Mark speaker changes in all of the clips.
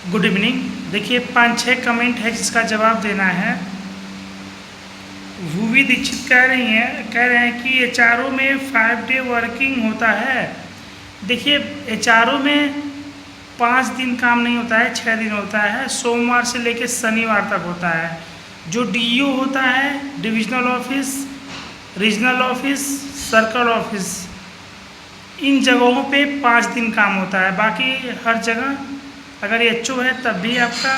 Speaker 1: Good evening. देखिए 5-6 comment है जिसका जवाब देना है। भूवी दीक्षित कह रहे हैं कि एचआरओ में 5 डे वर्किंग होता है। देखिए एचआरओ में 5 दिन काम नहीं होता है, 6 दिन होता है। सोमवार से लेकर शनिवार तक होता है। जो डीईओ होता है, divisional office, regional office, circle office, इन जगहों पे 5 दिन काम होता है। बाकी हर जगह अगर एचओ है तब भी आपका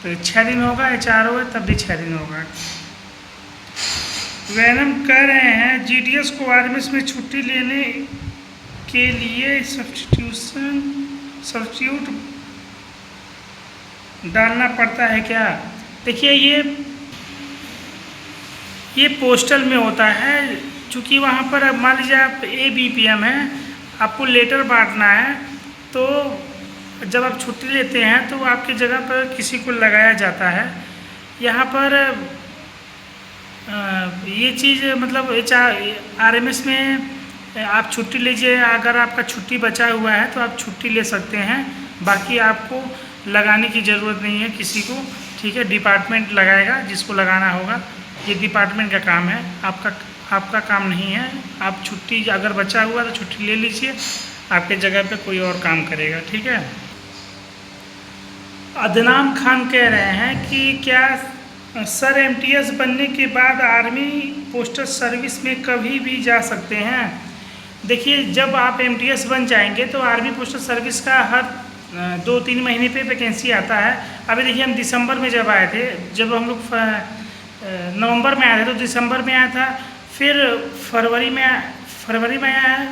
Speaker 1: तो 6 दिन होगा, एचआरओ है तब भी 6 दिन होगा। वैनम कह रहे हैं जीडीएस को आरएमएस में छुट्टी लेने के लिए सब्स्टिट्यूट डालना पड़ता है क्या? देखिए ये पोस्टल में होता है, क्योंकि वहाँ पर अब मान लीजिए आप ABPM है, आपको लेटर बांटना है, तो जब आप छुट्टी लेते हैं तो आपकी जगह पर किसी को लगाया जाता है। यहाँ पर ये चीज़ मतलब आरएमएस में आप छुट्टी लीजिए, अगर आपका छुट्टी बचा हुआ है तो आप छुट्टी ले सकते हैं। बाकी आपको लगाने की ज़रूरत नहीं है किसी को, ठीक है। डिपार्टमेंट लगाएगा जिसको लगाना होगा, ये डिपार्टमेंट का काम है, आपका काम नहीं है। आप छुट्टी अगर बचा हुआ तो छुट्टी ले लीजिए, आपके जगह पे कोई और काम करेगा, ठीक है। अदनाम खान कह रहे हैं कि क्या सर एमटीएस बनने के बाद आर्मी पोस्टल सर्विस में कभी भी जा सकते हैं? देखिए जब आप एमटीएस बन जाएंगे तो आर्मी पोस्टल सर्विस का हर 2-3 महीने पे वैकेंसी आता है। अभी देखिए हम दिसंबर में जब आए थे, जब हम लोग नवंबर में आए थे तो दिसंबर में आया था, फिर फरवरी में आया है,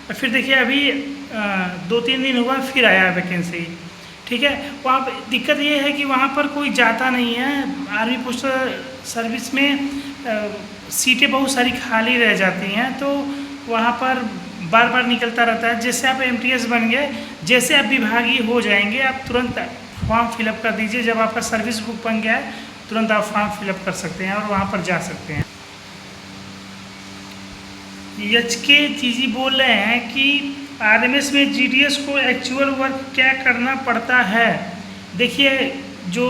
Speaker 1: और फिर देखिए अभी 2-3 दिन हुआ फिर आया वैकेंसी, ठीक है। वहाँ पर दिक्कत ये है कि वहाँ पर कोई जाता नहीं है। आर्मी पोस्टल सर्विस में सीटें बहुत सारी खाली रह जाती हैं, तो वहाँ पर बार बार निकलता रहता है। जैसे आप एमटीएस बन गए, जैसे आप विभागीय हो जाएंगे, आप तुरंत फॉर्म फिलअप कर दीजिए। जब आपका सर्विस बुक बन गया है तुरंत आप फॉर्म फिलअप कर सकते हैं और वहाँ पर जा सकते हैं। एचके जीजी बोल रहे हैं कि आरएमएस में जीडीएस को एक्चुअल वर्क क्या करना पड़ता है? देखिए जो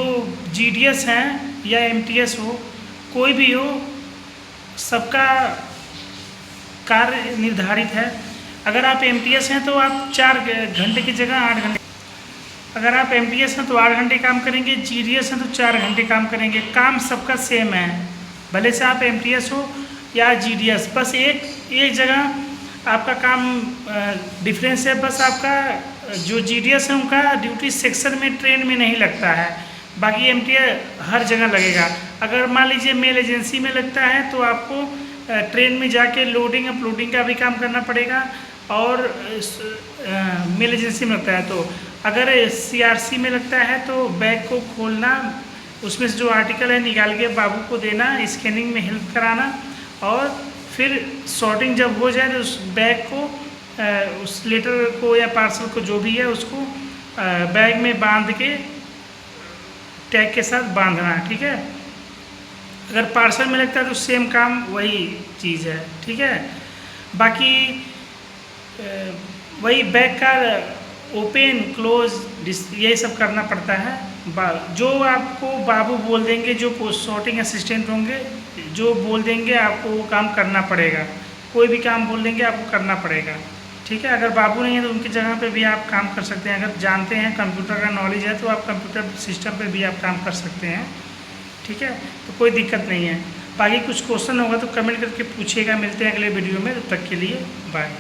Speaker 1: जीडीएस हैं या एमटीएस हो, कोई भी हो, सबका कार्य निर्धारित है। अगर आप एमटीएस हैं तो आप 4 घंटे की जगह 8 घंटे, अगर आप एमटीएस हैं तो 8 घंटे काम करेंगे, जीडीएस हैं तो 4 घंटे काम करेंगे। काम सबका सेम है, भले से आप एमटीएस हो या जीडीएस, बस एक जगह आपका काम डिफरेंस है। बस आपका जो जीडीएस है उनका ड्यूटी सेक्शन में ट्रेन में नहीं लगता है, बाकी एमटीएस हर जगह लगेगा। अगर मान लीजिए मेल एजेंसी में लगता है तो आपको ट्रेन में जाके लोडिंग अपलोडिंग का भी काम करना पड़ेगा, और मेल एजेंसी में लगता है तो अगर सीआरसी में लगता है तो बैग को खोलना, उसमें से जो आर्टिकल है निकाल के बाबू को देना, स्कैनिंग में हेल्प कराना, और फिर सॉर्टिंग जब हो जाए तो उस बैग को उस लेटर को या पार्सल को जो भी है उसको बैग में बांध के टैग के साथ बांधना, ठीक है। अगर पार्सल में लगता है तो सेम काम वही चीज़ है, ठीक है। बाकी वही बैग का ओपन क्लोज ये सब करना पड़ता है। जो आपको बाबू बोल देंगे, जो सॉर्टिंग असिस्टेंट होंगे, जो बोल देंगे आपको वो काम करना पड़ेगा। कोई भी काम बोल देंगे आपको करना पड़ेगा, ठीक है। अगर बाबू नहीं है तो उनकी जगह पे भी आप काम कर सकते हैं। अगर जानते हैं, कंप्यूटर का नॉलेज है, तो आप कंप्यूटर सिस्टम पे भी आप काम कर सकते हैं, ठीक है। तो कोई दिक्कत नहीं है। बाकी कुछ क्वेश्चन होगा तो कमेंट करके पूछिएगा। मिलते हैं अगले वीडियो में, तब तक के लिए बाय।